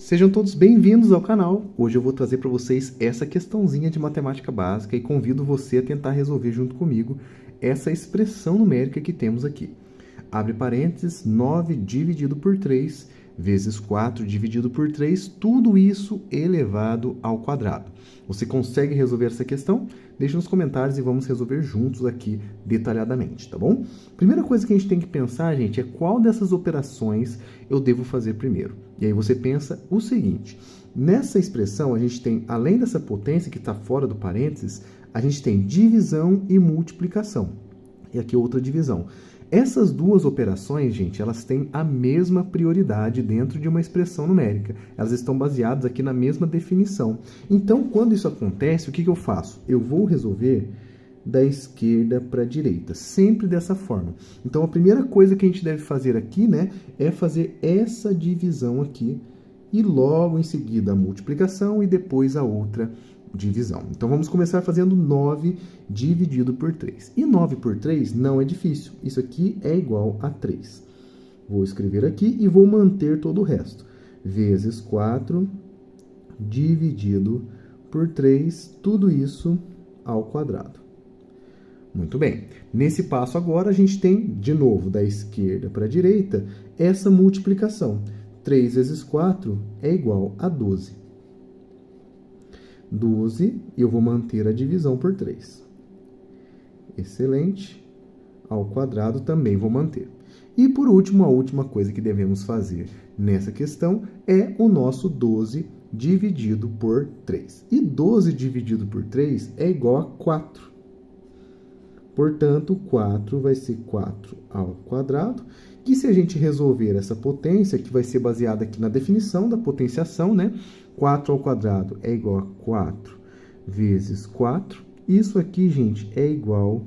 Sejam todos bem-vindos ao canal. Hoje eu vou trazer para vocês essa questãozinha de matemática básica e convido você a tentar resolver junto comigo essa expressão numérica que temos aqui. Abre parênteses, 9 dividido por 3 vezes 4 dividido por 3, tudo isso elevado ao quadrado. Você consegue resolver essa questão? Deixe nos comentários e vamos resolver juntos aqui detalhadamente, tá bom? Primeira coisa que a gente tem que pensar, gente, é qual dessas operações eu devo fazer primeiro. E aí você pensa o seguinte, nessa expressão a gente tem, além dessa potência que está fora do parênteses, a gente tem divisão e multiplicação. E aqui outra divisão. Essas duas operações, gente, elas têm a mesma prioridade dentro de uma expressão numérica. Elas estão baseadas aqui na mesma definição. Então, quando isso acontece, o que eu faço? Eu vou resolver da esquerda para a direita, sempre dessa forma. Então, a primeira coisa que a gente deve fazer aqui, né, é fazer essa divisão aqui e logo em seguida a multiplicação e depois a outra divisão. Então, vamos começar fazendo 9 dividido por 3. E 9 por 3 não é difícil. Isso aqui é igual a 3. Vou escrever aqui e vou manter todo o resto. Vezes 4 dividido por 3, tudo isso ao quadrado. Muito bem. Nesse passo agora, a gente tem, de novo, da esquerda para a direita, essa multiplicação. 3 vezes 4 é igual a 12. 12, e eu vou manter a divisão por 3. Excelente. Ao quadrado também vou manter. E, por último, a última coisa que devemos fazer nessa questão é o nosso 12 dividido por 3. E 12 dividido por 3 é igual a 4. Portanto, 4 vai ser 4 ao quadrado. E se a gente resolver essa potência, que vai ser baseada aqui na definição da potenciação, né? 4 ao quadrado é igual a 4 vezes 4. Isso aqui, gente, é igual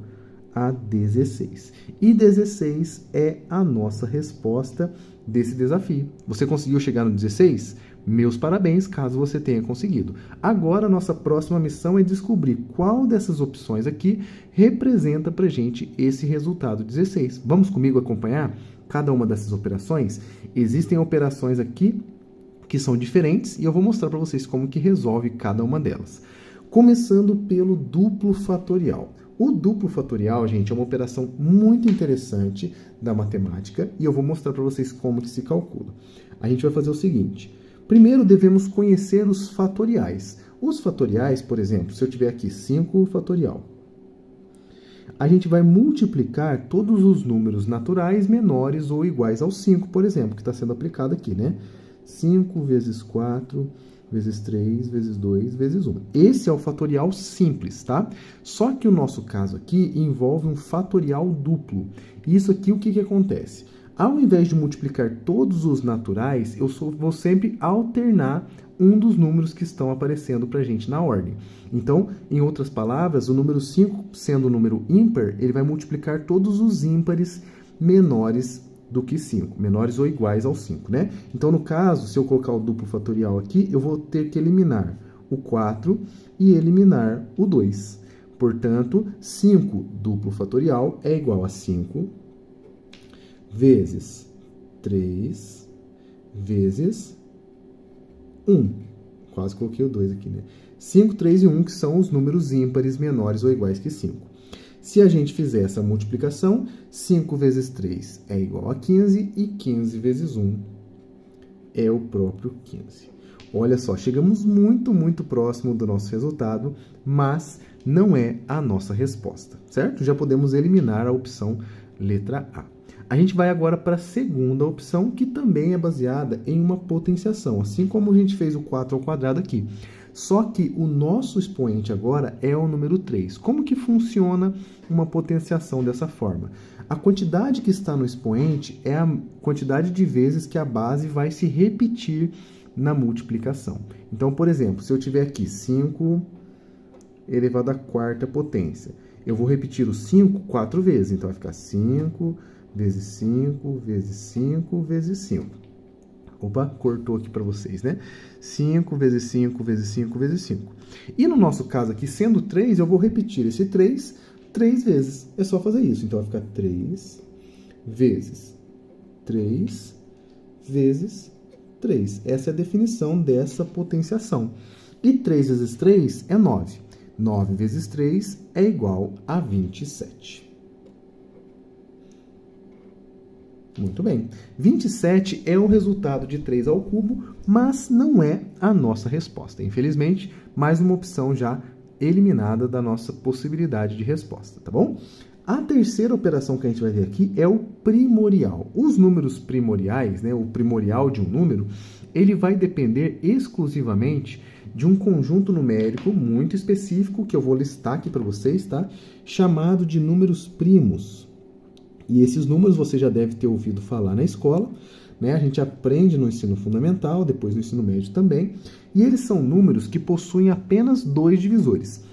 a 16. E 16 é a nossa resposta desse desafio. Você conseguiu chegar no 16? Meus parabéns, caso você tenha conseguido. Agora, a nossa próxima missão é descobrir qual dessas opções aqui representa para a gente esse resultado 16. Vamos comigo acompanhar cada uma dessas operações? Existem operações aqui que são diferentes, e eu vou mostrar para vocês como que resolve cada uma delas. Começando pelo duplo fatorial. O duplo fatorial, gente, é uma operação muito interessante da matemática, e eu vou mostrar para vocês como que se calcula. A gente vai fazer o seguinte, primeiro devemos conhecer os fatoriais. Os fatoriais, por exemplo, se eu tiver aqui 5 fatorial, a gente vai multiplicar todos os números naturais menores ou iguais ao 5, por exemplo, que está sendo aplicado aqui, né? 5 vezes 4, vezes 3, vezes 2, vezes 1. Esse é o fatorial simples, tá? Só que o nosso caso aqui envolve um fatorial duplo. Isso aqui, o que acontece? Ao invés de multiplicar todos os naturais, vou sempre alternar um dos números que estão aparecendo para a gente na ordem. Então, em outras palavras, o número 5, sendo um número ímpar, ele vai multiplicar todos os ímpares menores do que 5, menores ou iguais ao 5, né? Então, no caso, se eu colocar o duplo fatorial aqui, eu vou ter que eliminar o 4 e eliminar o 2. Portanto, 5 duplo fatorial é igual a 5 vezes 3 vezes 1. Quase coloquei o 2 aqui, né? 5, 3 e 1, que são os números ímpares menores ou iguais que 5. Se a gente fizer essa multiplicação, 5 vezes 3 é igual a 15 e 15 vezes 1 é o próprio 15. Olha só, chegamos muito próximo do nosso resultado, mas não é a nossa resposta, certo? Já podemos eliminar a opção letra A. A gente vai agora para a segunda opção, que também é baseada em uma potenciação, assim como a gente fez o 4 ao quadrado aqui. Só que o nosso expoente agora é o número 3. Como que funciona uma potenciação dessa forma? A quantidade que está no expoente é a quantidade de vezes que a base vai se repetir na multiplicação. Então, por exemplo, se eu tiver aqui 5 elevado à quarta potência, eu vou repetir o 5 4 vezes. Então, vai ficar 5 vezes 5 vezes 5 vezes 5. Opa, cortou aqui para vocês, né? 5 vezes 5 vezes 5 vezes 5. E no nosso caso aqui, sendo 3, eu vou repetir esse 3 vezes. É só fazer isso. Então, vai ficar 3 vezes 3 vezes 3. Essa é a definição dessa potenciação. E 3 vezes 3 é 9. 9 vezes 3 é igual a 27. Muito bem. 27 é o resultado de 3 ao cubo, mas não é a nossa resposta. Infelizmente, mais uma opção já eliminada da nossa possibilidade de resposta, tá bom? A terceira operação que a gente vai ver aqui é o primorial. Os números primoriais, né, o primorial de um número, ele vai depender exclusivamente de um conjunto numérico muito específico, que eu vou listar aqui para vocês, tá? Chamado de números primos. E esses números você já deve ter ouvido falar na escola, né? A gente aprende no ensino fundamental, depois no ensino médio também. E eles são números que possuem apenas 2 divisores.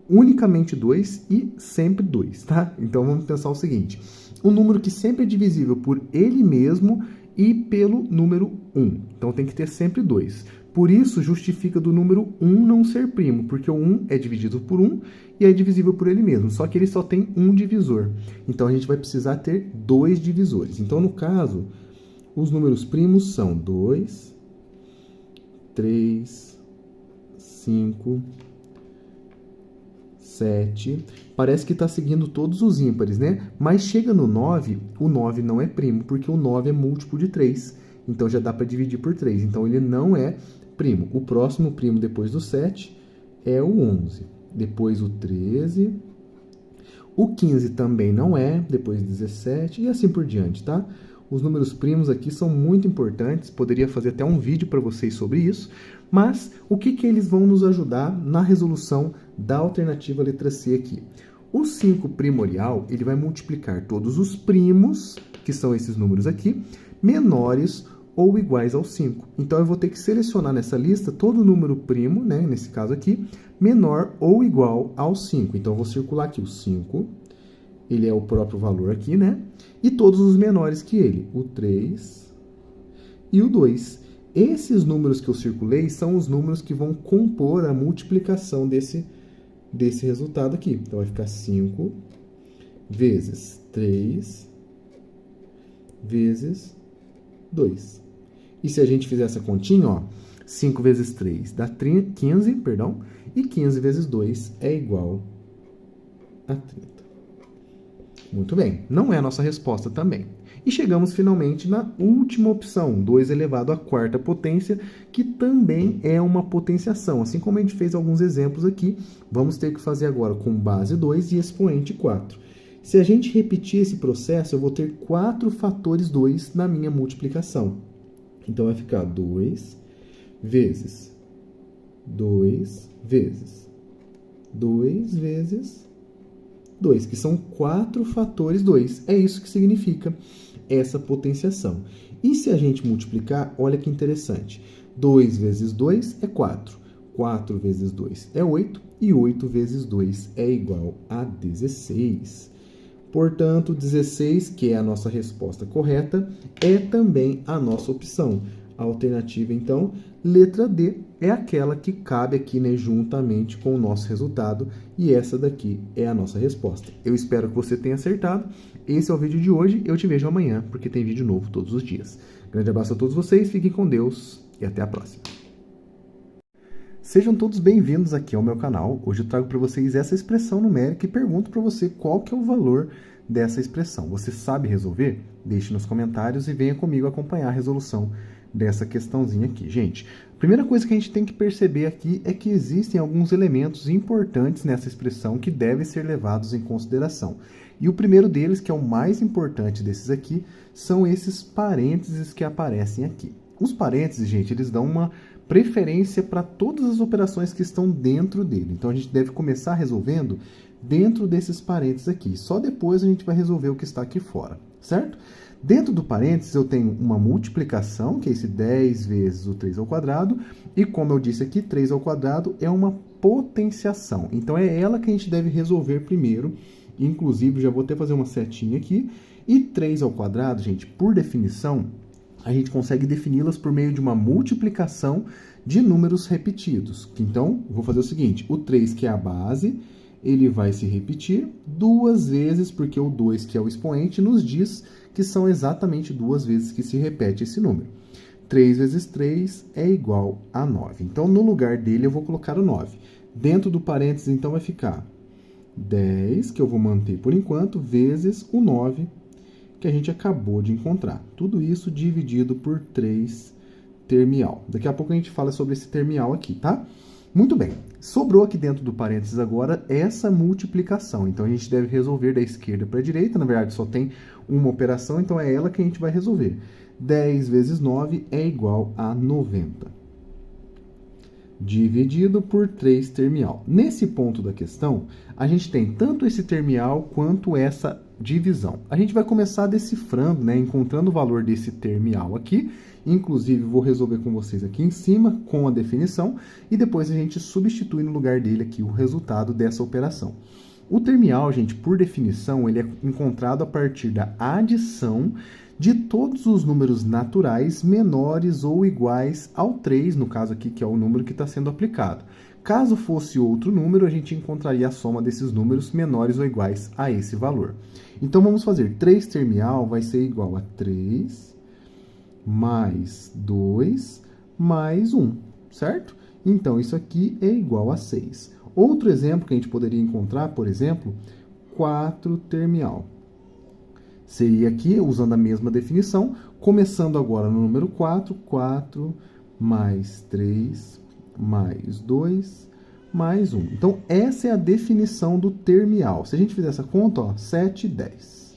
Unicamente 2 e sempre 2, tá? Então vamos pensar o seguinte. Um número que sempre é divisível por ele mesmo e pelo número 1. Então tem que ter sempre 2. Por isso justifica do número 1 não ser primo, porque o 1 é dividido por 1 e é divisível por ele mesmo, só que ele só tem um divisor. Então a gente vai precisar ter 2 divisores. Então no caso, os números primos são 2, 3, 5, 7. Parece que está seguindo todos os ímpares, né? Mas chega no 9, o 9 não é primo, porque o 9 é múltiplo de 3. Então já dá para dividir por 3. Então ele não é primo. O próximo primo depois do 7 é o 11. Depois o 13. O 15 também não é, depois 17 e assim por diante, tá? Os números primos aqui são muito importantes, poderia fazer até um vídeo para vocês sobre isso, mas o que eles vão nos ajudar na resolução da alternativa letra C aqui? O 5 primorial, ele vai multiplicar todos os primos, que são esses números aqui, menores ou iguais ao 5. Então, eu vou ter que selecionar nessa lista todo número primo, né, nesse caso aqui, menor ou igual ao 5. Então, eu vou circular aqui o 5, ele é o próprio valor aqui, né? E todos os menores que ele, o 3 e o 2. Esses números que eu circulei são os números que vão compor a multiplicação desse resultado aqui. Então, vai ficar 5 vezes 3 vezes 2. E se a gente fizer essa continha, ó, 5 vezes 3 dá 15, perdão, e 15 vezes 2 é igual a 30. Muito bem, não é a nossa resposta também. E chegamos finalmente na última opção, 2 elevado à quarta potência, que também é uma potenciação. Assim como a gente fez alguns exemplos aqui, vamos ter que fazer agora com base 2 e expoente 4. Se a gente repetir esse processo, eu vou ter 4 fatores 2 na minha multiplicação. Então, vai ficar 2 vezes 2 vezes 2 vezes 2, que são 4 fatores 2. É isso que significa essa potenciação. E se a gente multiplicar, olha que interessante. 2 vezes 2 é 4. 4 vezes 2 é 8. E 8 vezes 2 é igual a 16. Portanto, 16, que é a nossa resposta correta, é também a nossa opção. A alternativa, então, letra D, é aquela que cabe aqui, né, juntamente com o nosso resultado, e essa daqui é a nossa resposta. Eu espero que você tenha acertado. Esse é o vídeo de hoje, eu te vejo amanhã, porque tem vídeo novo todos os dias. Grande abraço a todos vocês, fiquem com Deus e até a próxima. Sejam todos bem-vindos aqui ao meu canal. Hoje eu trago para vocês essa expressão numérica e pergunto para você qual que é o valor dessa expressão. Você sabe resolver? Deixe nos comentários e venha comigo acompanhar a resolução dessa questãozinha aqui. Gente, a primeira coisa que a gente tem que perceber aqui é que existem alguns elementos importantes nessa expressão que devem ser levados em consideração. E o primeiro deles, que é o mais importante desses aqui, são esses parênteses que aparecem aqui. Os parênteses, gente, eles dão uma preferência para todas as operações que estão dentro dele. Então, a gente deve começar resolvendo dentro desses parênteses aqui. Só depois a gente vai resolver o que está aqui fora, certo? Dentro do parênteses eu tenho uma multiplicação, que é esse 10 vezes o 3 ao quadrado, e como eu disse aqui, 3 ao quadrado é uma potenciação. Então, é ela que a gente deve resolver primeiro. Inclusive, já vou até fazer uma setinha aqui. E 3 ao quadrado, gente, por definição, a gente consegue defini-las por meio de uma multiplicação de números repetidos. Então, vou fazer o seguinte, o 3, que é a base, ele vai se repetir 2 vezes, porque o 2, que é o expoente, nos diz que são exatamente 2 vezes que se repete esse número. 3 vezes 3 é igual a 9. Então, no lugar dele, eu vou colocar o 9. Dentro do parênteses, então, vai ficar 10, que eu vou manter por enquanto, vezes o 9, que a gente acabou de encontrar. Tudo isso dividido por 3 termial. Daqui a pouco a gente fala sobre esse termial aqui, tá? Muito bem. Sobrou aqui dentro do parênteses agora essa multiplicação. Então, a gente deve resolver da esquerda para a direita. Na verdade, só tem uma operação, então é ela que a gente vai resolver. 10 vezes 9 é igual a 90. Dividido por 3 termial. Nesse ponto da questão, a gente tem tanto esse termial quanto essa divisão. A gente vai começar decifrando, né, encontrando o valor desse termial aqui. Inclusive, vou resolver com vocês aqui em cima, com a definição, e depois a gente substitui no lugar dele aqui o resultado dessa operação. O termial, gente, por definição, ele é encontrado a partir da adição de todos os números naturais menores ou iguais ao 3, no caso aqui, que é o número que está sendo aplicado. Caso fosse outro número, a gente encontraria a soma desses números menores ou iguais a esse valor. Então, vamos fazer 3 termial vai ser igual a 3 mais 2 mais 1, certo? Então, isso aqui é igual a 6. Outro exemplo que a gente poderia encontrar, por exemplo, 4 termial. Seria aqui, usando a mesma definição, começando agora no número 4, 4 mais 3 mais 2 mais 1. Então, essa é a definição do termial. Se a gente fizer essa conta, ó, 7, 10.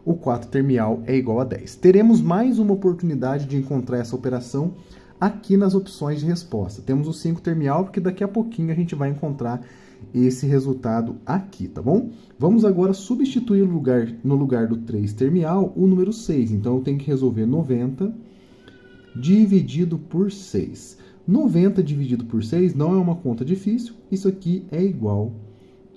O 4 termial é igual a 10. Teremos mais uma oportunidade de encontrar essa operação aqui nas opções de resposta. Temos o 5 termial, porque daqui a pouquinho a gente vai encontrar esse resultado aqui, tá bom? Vamos agora substituir no lugar do 3 termial o número 6. Então, eu tenho que resolver 90 dividido por 6. 90 dividido por 6 não é uma conta difícil. Isso aqui é igual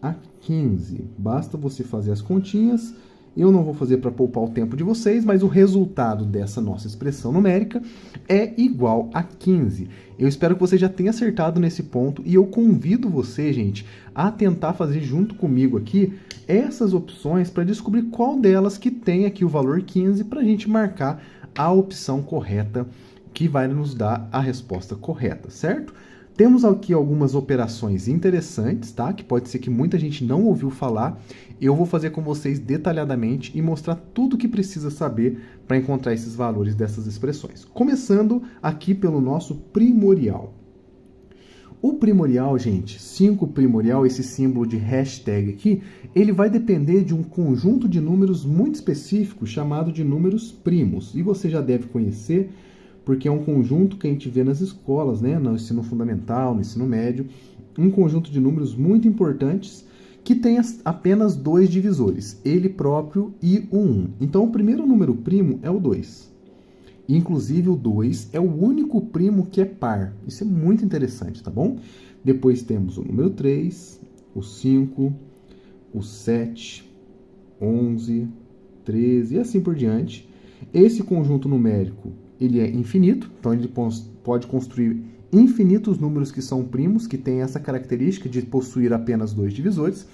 a 15. Basta você fazer as continhas. Eu não vou fazer para poupar o tempo de vocês, mas o resultado dessa nossa expressão numérica é igual a 15. Eu espero que você já tenha acertado nesse ponto e eu convido você, gente, a tentar fazer junto comigo aqui essas opções para descobrir qual delas que tem aqui o valor 15 para a gente marcar a opção correta que vai nos dar a resposta correta, certo? Temos aqui algumas operações interessantes, tá? Que pode ser que muita gente não ouviu falar. Eu vou fazer com vocês detalhadamente e mostrar tudo o que precisa saber para encontrar esses valores dessas expressões. Começando aqui pelo nosso primorial. O primorial, gente, 5 primorial, esse símbolo de hashtag aqui, ele vai depender de um conjunto de números muito específico chamado de números primos. E você já deve conhecer, porque é um conjunto que a gente vê nas escolas, né? No ensino fundamental, no ensino médio, um conjunto de números muito importantes que tem apenas 2 divisores, ele próprio e o 1. Então, o primeiro número primo é o 2. Inclusive, o 2 é o único primo que é par. Isso é muito interessante, tá bom? Depois temos o número 3, o 5, o 7, 11, 13 e assim por diante. Esse conjunto numérico ele é infinito, então ele pode construir infinitos números que são primos, que têm essa característica de possuir apenas 2 divisores,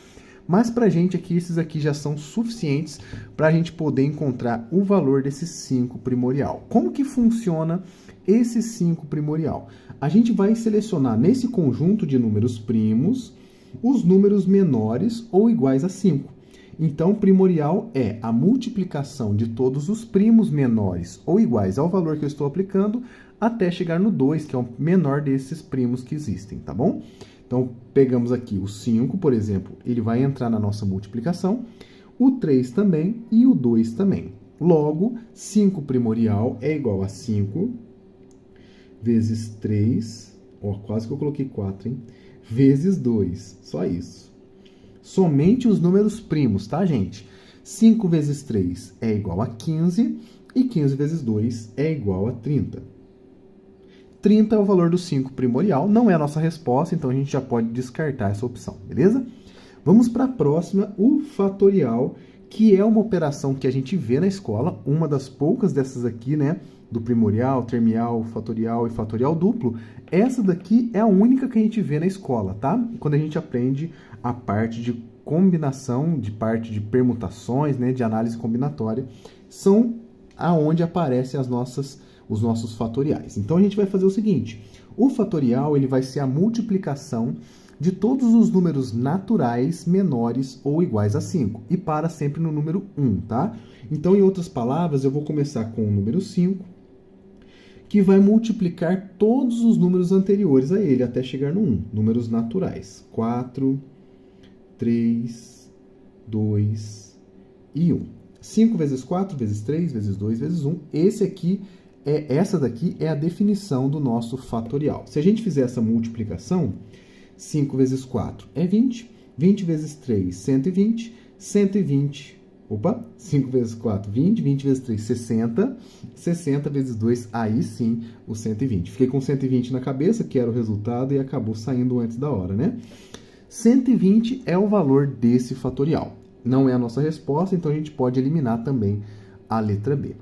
mas para a gente aqui, esses aqui já são suficientes para a gente poder encontrar o valor desse 5 primorial. Como que funciona esse 5 primorial? A gente vai selecionar nesse conjunto de números primos os números menores ou iguais a 5. Então, primorial é a multiplicação de todos os primos menores ou iguais ao valor que eu estou aplicando até chegar no 2, que é o menor desses primos que existem, tá bom? Então, pegamos aqui o 5, por exemplo, ele vai entrar na nossa multiplicação, o 3 também e o 2 também. Logo, 5 primorial é igual a 5 vezes 3, ó, quase que eu coloquei 4, hein? Vezes 2, só isso. Somente os números primos, tá, gente? 5 vezes 3 é igual a 15 e 15 vezes 2 é igual a 30. 30 é o valor do 5 primorial, não é a nossa resposta, então a gente já pode descartar essa opção, beleza? Vamos para a próxima, o fatorial, que é uma operação que a gente vê na escola, uma das poucas dessas aqui, né? Do primorial, termial, fatorial e fatorial duplo. Essa daqui é a única que a gente vê na escola, tá? Quando a gente aprende a parte de combinação, de parte de permutações, né, de análise combinatória, são aonde aparecem as nossas os nossos fatoriais. Então, a gente vai fazer o seguinte, o fatorial ele vai ser a multiplicação de todos os números naturais menores ou iguais a 5, e para sempre no número 1, tá? Então, em outras palavras, eu vou começar com o número 5, que vai multiplicar todos os números anteriores a ele, até chegar no 1, números naturais. 4, 3, 2 e 1. 5 vezes 4, vezes 3, vezes 2, vezes 1. Essa daqui é a definição do nosso fatorial. Se a gente fizer essa multiplicação, 5 vezes 4 é 20, 20 vezes 3, 120, 120, 5 vezes 4, 20, 20 vezes 3, 60, 60 vezes 2, aí sim, o 120. Fiquei com 120 na cabeça, que era o resultado, e acabou saindo antes da hora, né? 120 é o valor desse fatorial. Não é a nossa resposta, então a gente pode eliminar também a letra B.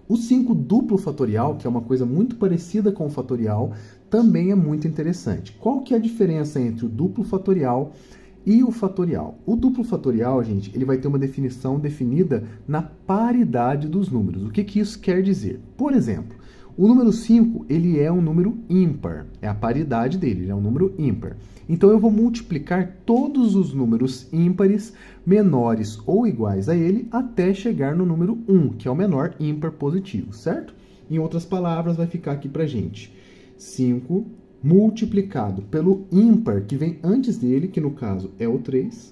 O 5 duplo fatorial, que é uma coisa muito parecida com o fatorial, também é muito interessante. Qual que é a diferença entre o duplo fatorial e o fatorial? O duplo fatorial, gente, ele vai ter uma definição definida na paridade dos números. O que que isso quer dizer? Por exemplo, o número 5, ele é um número ímpar. É a paridade dele, ele é um número ímpar. Então, eu vou multiplicar todos os números ímpares menores ou iguais a ele até chegar no número 1, que é o menor ímpar positivo, certo? Em outras palavras, vai ficar aqui pra gente 5 multiplicado pelo ímpar que vem antes dele, que no caso é o 3,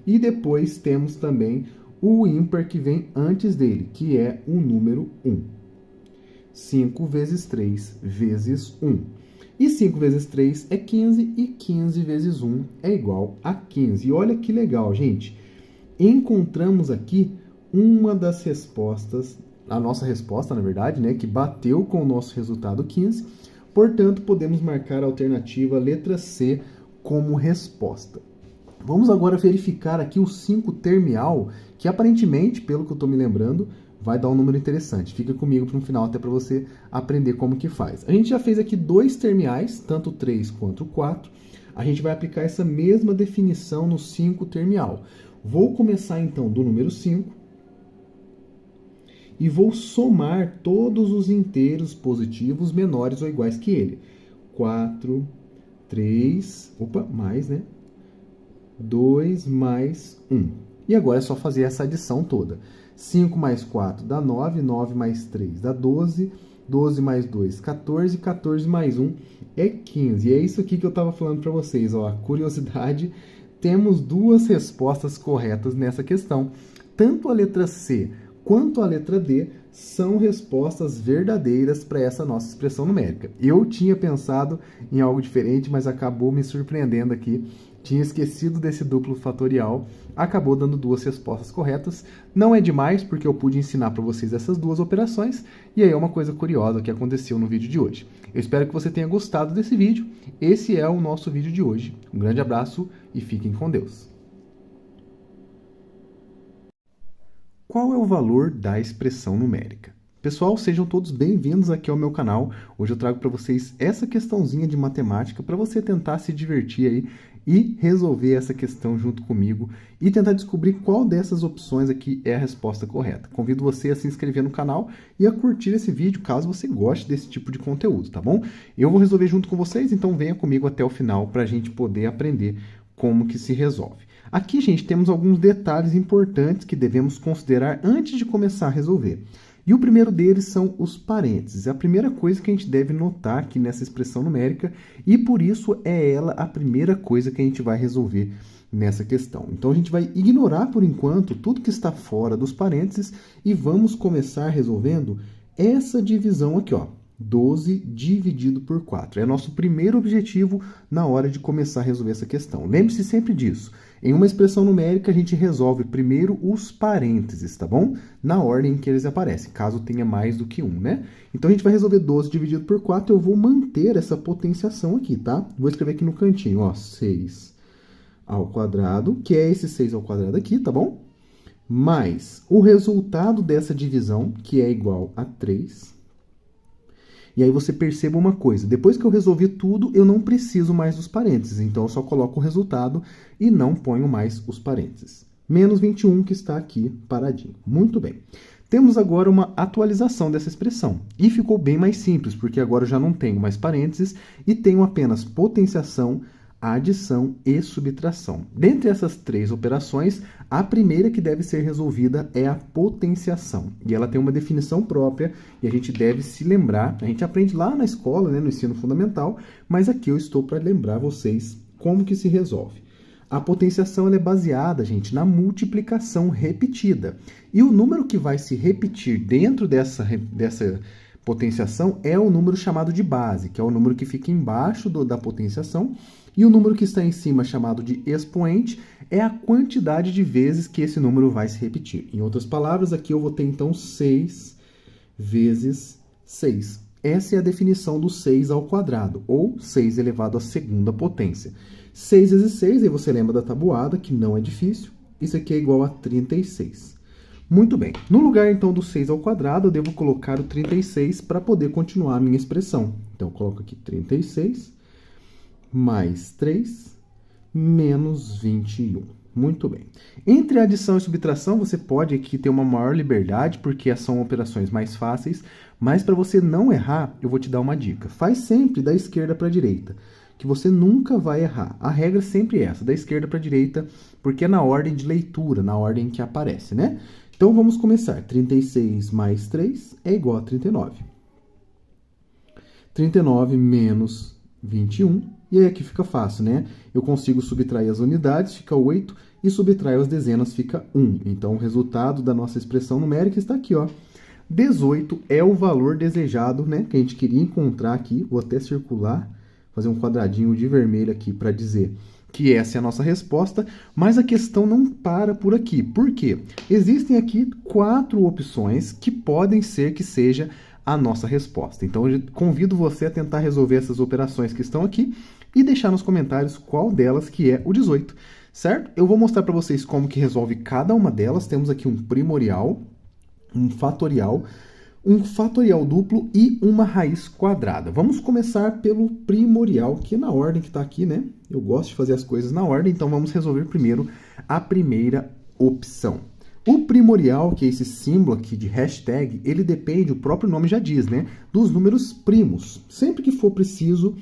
e depois temos também o ímpar que vem antes dele, que é o número 1. 5 vezes 3 vezes 1. E 5 vezes 3 é 15, e 15 vezes 1 é igual a 15. E olha que legal, gente. Encontramos aqui uma das respostas, a nossa resposta, na verdade, né, que bateu com o nosso resultado 15. Portanto, podemos marcar a alternativa letra C como resposta. Vamos agora verificar aqui o 5 termial, que aparentemente, pelo que eu estou me lembrando, vai dar um número interessante. Fica comigo para no final, até para você aprender como que faz. A gente já fez aqui 2 termiais, tanto o 3 quanto o 4. A gente vai aplicar essa mesma definição no 5 termial. Vou começar então do número 5 e vou somar todos os inteiros positivos menores ou iguais que ele. 4, 3, mais, né? 2 mais 1. E agora é só fazer essa adição toda. 5 mais 4 dá 9, 9 mais 3 dá 12, 12 mais 2, 14, 14 mais 1 é 15. E é isso aqui que eu estava falando para vocês, ó, curiosidade, temos 2 respostas corretas nessa questão. Tanto a letra C quanto a letra D são respostas verdadeiras para essa nossa expressão numérica. Eu tinha pensado em algo diferente, mas acabou me surpreendendo aqui. Tinha esquecido desse duplo fatorial, acabou dando 2 respostas corretas. Não é demais, porque eu pude ensinar para vocês essas 2 operações, e aí é uma coisa curiosa que aconteceu no vídeo de hoje. Eu espero que você tenha gostado desse vídeo. Esse é o nosso vídeo de hoje. Um grande abraço e fiquem com Deus. Qual é o valor da expressão numérica? Pessoal, sejam todos bem-vindos aqui ao meu canal. Hoje eu trago para vocês essa questãozinha de matemática para você tentar se divertir aí e resolver essa questão junto comigo e tentar descobrir qual dessas opções aqui é a resposta correta. Convido você a se inscrever no canal e a curtir esse vídeo caso você goste desse tipo de conteúdo, tá bom? Eu vou resolver junto com vocês, então venha comigo até o final para a gente poder aprender como que se resolve. Aqui, gente, temos alguns detalhes importantes que devemos considerar antes de começar a resolver. E o primeiro deles são os parênteses. A primeira coisa que a gente deve notar aqui nessa expressão numérica, e por isso é ela a primeira coisa que a gente vai resolver nessa questão. Então, a gente vai ignorar, por enquanto, tudo que está fora dos parênteses e vamos começar resolvendo essa divisão aqui, ó. 12 dividido por 4. É nosso primeiro objetivo na hora de começar a resolver essa questão. Lembre-se sempre disso. Em uma expressão numérica, a gente resolve primeiro os parênteses, tá bom? Na ordem que eles aparecem, caso tenha mais do que um, né? Então, a gente vai resolver 12 dividido por 4. Eu vou manter essa potenciação aqui, tá? Vou escrever aqui no cantinho, ó, 6 ao quadrado, que é esse 6 ao quadrado aqui, tá bom? Mais o resultado dessa divisão, que é igual a 3. E aí você perceba uma coisa, depois que eu resolvi tudo, eu não preciso mais dos parênteses, então eu só coloco o resultado e não ponho mais os parênteses. Menos 21 que está aqui paradinho. Muito bem. Temos agora uma atualização dessa expressão. E ficou bem mais simples, porque agora eu já não tenho mais parênteses e tenho apenas potenciação, adição e subtração. Dentre essas três operações, a primeira que deve ser resolvida é a potenciação. E ela tem uma definição própria e a gente deve se lembrar. A gente aprende lá na escola, né, no ensino fundamental, mas aqui eu estou para lembrar vocês como que se resolve. A potenciação ela é baseada, gente, na multiplicação repetida. E o número que vai se repetir dentro dessa potenciação é o número chamado de base, que é o número que fica embaixo da potenciação. E o número que está em cima, chamado de expoente, é a quantidade de vezes que esse número vai se repetir. Em outras palavras, aqui eu vou ter, então, 6 vezes 6. Essa é a definição do 6 ao quadrado, ou 6 elevado à segunda potência. 6 vezes 6, aí você lembra da tabuada, que não é difícil. Isso aqui é igual a 36. Muito bem. No lugar, então, do 6 ao quadrado, eu devo colocar o 36 para poder continuar a minha expressão. Então, eu coloco aqui 36 mais 3 menos 21. Muito bem. Entre adição e subtração, você pode aqui ter uma maior liberdade, porque são operações mais fáceis, mas para você não errar, eu vou te dar uma dica. Faz sempre da esquerda para a direita, que você nunca vai errar. A regra sempre é essa, da esquerda para a direita, porque é na ordem de leitura, na ordem que aparece, né? Então, vamos começar. 36 mais 3 é igual a 39. 39 menos 21. E aí aqui fica fácil, né? Eu consigo subtrair as unidades, fica 8, e subtrair as dezenas, fica 1. Então, o resultado da nossa expressão numérica está aqui, ó. 18 é o valor desejado, né? Que a gente queria encontrar aqui. Vou até circular, fazer um quadradinho de vermelho aqui para dizer que essa é a nossa resposta, mas a questão não para por aqui. Por quê? Existem aqui 4 opções que podem ser que seja a nossa resposta. Então, eu convido você a tentar resolver essas operações que estão aqui e deixar nos comentários qual delas que é o 18, certo? Eu vou mostrar para vocês como que resolve cada uma delas. Temos aqui um primorial, um fatorial duplo e uma raiz quadrada. Vamos começar pelo primorial, que é na ordem que está aqui, né? Eu gosto de fazer as coisas na ordem, então vamos resolver primeiro a primeira opção. O primorial, que é esse símbolo aqui de hashtag, ele depende, o próprio nome já diz, né? Dos números primos. Sempre que for preciso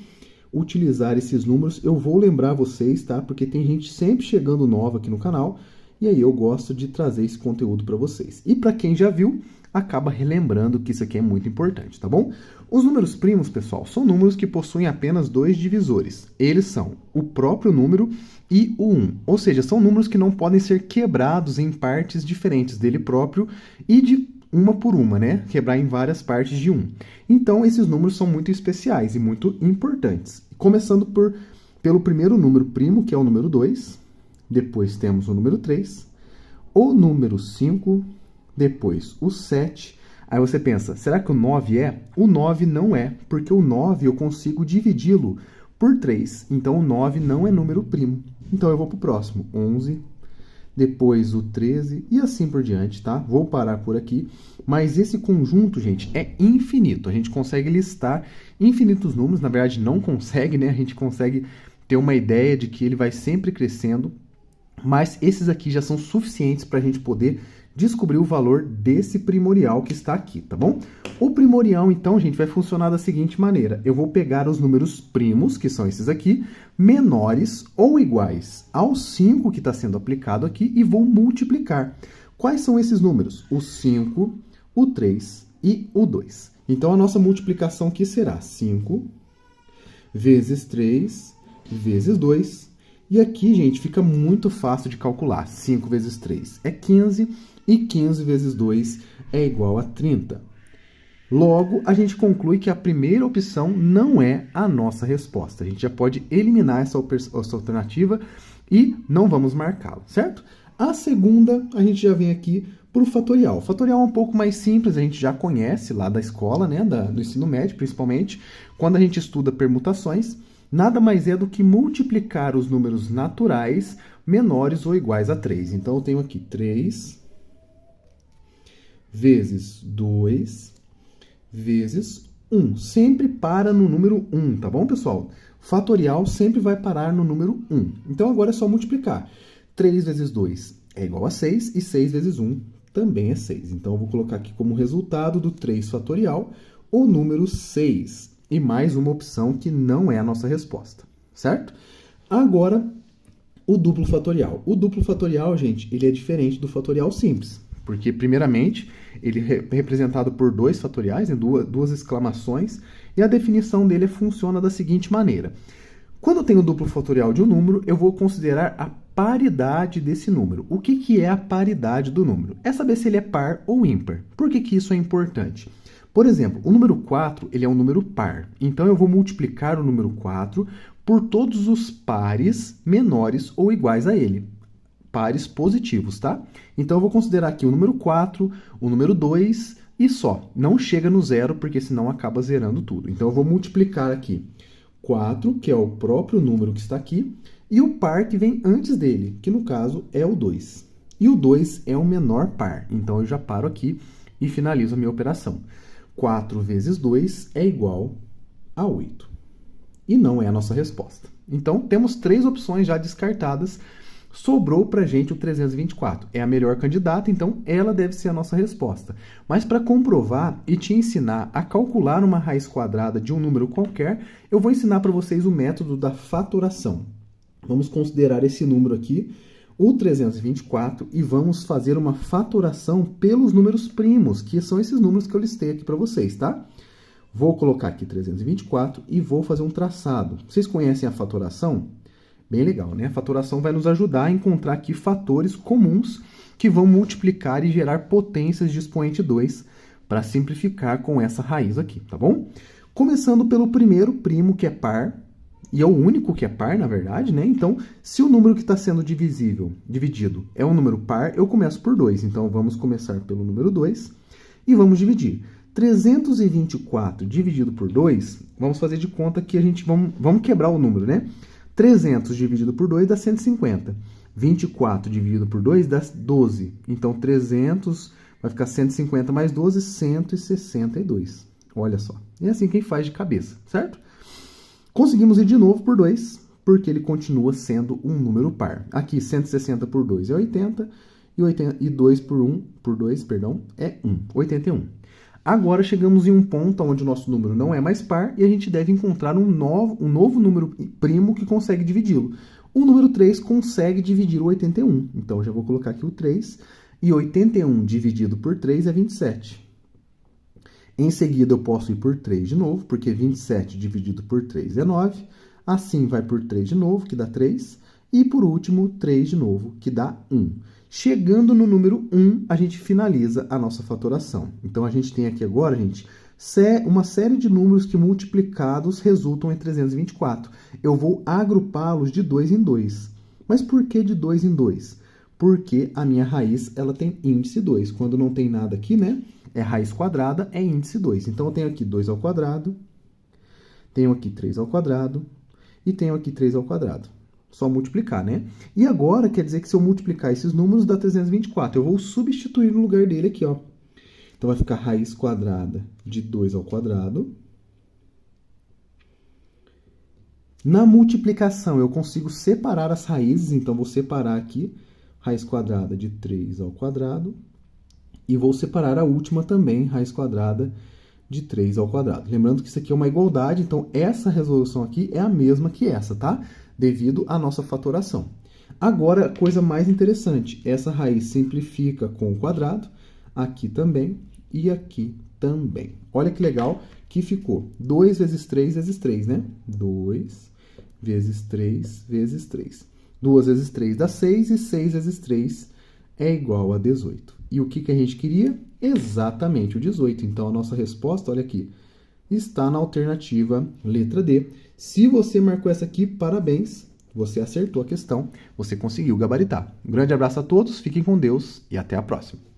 utilizar esses números, eu vou lembrar vocês, tá? Porque tem gente sempre chegando nova aqui no canal, e aí eu gosto de trazer esse conteúdo para vocês. E para quem já viu, acaba relembrando que isso aqui é muito importante, tá bom? Os números primos, pessoal, são números que possuem apenas 2 divisores. Eles são o próprio número e o 1. Ou seja, são números que não podem ser quebrados em partes diferentes dele próprio e de uma por uma, né? Quebrar em várias partes de 1. Então, esses números são muito especiais e muito importantes. Começando pelo primeiro número primo, que é o número 2. Depois temos o número 3. O número 5. Depois o 7. Aí você pensa, será que o 9 é? O 9 não é, porque o 9 eu consigo dividi-lo por 3. Então, o 9 não é número primo. Então, eu vou para o próximo. 11, depois o 13 e assim por diante, tá? Vou parar por aqui. Mas esse conjunto, gente, é infinito. A gente consegue listar infinitos números. Na verdade, não consegue, né? A gente consegue ter uma ideia de que ele vai sempre crescendo. Mas esses aqui já são suficientes para a gente poder descobrir o valor desse primorial que está aqui, tá bom? O primorial, então, gente, vai funcionar da seguinte maneira. Eu vou pegar os números primos, que são esses aqui, menores ou iguais ao 5 que está sendo aplicado aqui e vou multiplicar. Quais são esses números? O 5, o 3 e o 2. Então, a nossa multiplicação aqui será 5 vezes 3 vezes 2. E aqui, gente, fica muito fácil de calcular. 5 vezes 3 é 15 e 15 vezes 2 é igual a 30. Logo, a gente conclui que a primeira opção não é a nossa resposta. A gente já pode eliminar essa alternativa e não vamos marcá-la, certo? A segunda, a gente já vem aqui para o fatorial. O fatorial é um pouco mais simples, a gente já conhece lá da escola, né, do ensino médio, principalmente, quando a gente estuda permutações. Nada mais é do que multiplicar os números naturais menores ou iguais a 3. Então, eu tenho aqui 3 vezes 2 vezes 1. Sempre para no número 1, tá bom, pessoal? Fatorial sempre vai parar no número 1. Então, agora é só multiplicar. 3 vezes 2 é igual a 6 e 6 vezes 1 também é 6. Então, eu vou colocar aqui como resultado do 3 fatorial o número 6. E mais uma opção que não é a nossa resposta, certo? Agora, o duplo fatorial. O duplo fatorial, gente, ele é diferente do fatorial simples. Porque, primeiramente, ele é representado por 2 fatoriais, né, duas exclamações, e a definição dele funciona da seguinte maneira. Quando eu tenho o duplo fatorial de um número, eu vou considerar a paridade desse número. O que é a paridade do número? É saber se ele é par ou ímpar. Por que isso é importante? Por exemplo, o número 4 ele é um número par. Então, eu vou multiplicar o número 4 por todos os pares menores ou iguais a ele. Pares positivos, tá? Então, eu vou considerar aqui o número 4, o número 2 e só. Não chega no zero, porque senão acaba zerando tudo. Então, eu vou multiplicar aqui 4, que é o próprio número que está aqui, e o par que vem antes dele, que no caso é o 2. E o 2 é o menor par. Então, eu já paro aqui e finalizo a minha operação. 4 vezes 2 é igual a 8. E não é a nossa resposta. Então, temos 3 opções já descartadas. Sobrou para a gente o 324. É a melhor candidata, então ela deve ser a nossa resposta. Mas para comprovar e te ensinar a calcular uma raiz quadrada de um número qualquer, eu vou ensinar para vocês o método da fatoração. Vamos considerar esse número aqui, o 324, e vamos fazer uma fatoração pelos números primos, que são esses números que eu listei aqui para vocês, tá? Vou colocar aqui 324 e vou fazer um traçado. Vocês conhecem a fatoração? Bem legal, né? A fatoração vai nos ajudar a encontrar aqui fatores comuns que vão multiplicar e gerar potências de expoente 2 para simplificar com essa raiz aqui, tá bom? Começando pelo primeiro primo, que é par, e é o único que é par, na verdade, né? Então, se o número que está sendo dividido é um número par, eu começo por 2. Então, vamos começar pelo número 2 e vamos dividir. 324 dividido por 2, vamos fazer de conta que vamos quebrar o número, né? 300 dividido por 2 dá 150. 24 dividido por 2 dá 12. Então, 300 vai ficar 150 mais 12, 162. Olha só. É assim que faz de cabeça, certo? Conseguimos ir de novo por 2, porque ele continua sendo um número par. Aqui, 160 por 2 é 80, e 2 por 2 é 1, 81. Agora chegamos em um ponto onde o nosso número não é mais par e a gente deve encontrar um novo número primo que consegue dividi-lo. O número 3 consegue dividir o 81. Então, eu já vou colocar aqui o 3. E 81 dividido por 3 é 27. Em seguida, eu posso ir por 3 de novo, porque 27 dividido por 3 é 9. Assim, vai por 3 de novo, que dá 3. E, por último, 3 de novo, que dá 1. Chegando no número 1, a gente finaliza a nossa fatoração. Então, a gente tem aqui agora, gente, uma série de números que multiplicados resultam em 324. Eu vou agrupá-los de 2 em 2. Mas por que de 2 em 2? Porque a minha raiz ela tem índice 2. Quando não tem nada aqui, né? É raiz quadrada, é índice 2. Então, eu tenho aqui 2 ao quadrado, tenho aqui 3 ao quadrado e tenho aqui 3 ao quadrado. Só multiplicar, né? E agora, quer dizer que se eu multiplicar esses números, dá 324. Eu vou substituir no lugar dele aqui, ó. Então, vai ficar raiz quadrada de 2 ao quadrado. Na multiplicação, eu consigo separar as raízes. Então, vou separar aqui raiz quadrada de 3 ao quadrado. E vou separar a última também, raiz quadrada de 3 ao quadrado. Lembrando que isso aqui é uma igualdade, então essa resolução aqui é a mesma que essa, tá? Devido à nossa fatoração. Agora, a coisa mais interessante, essa raiz simplifica com o quadrado, aqui também e aqui também. Olha que legal que ficou 2 vezes 3 vezes 3, né? 2 vezes 3 vezes 3. 2 vezes 3 dá 6 e 6 vezes 3 é igual a 18. E o que a gente queria? Exatamente o 18. Então, a nossa resposta, olha aqui, está na alternativa letra D. Se você marcou essa aqui, parabéns, você acertou a questão, você conseguiu gabaritar. Um grande abraço a todos, fiquem com Deus e até a próxima.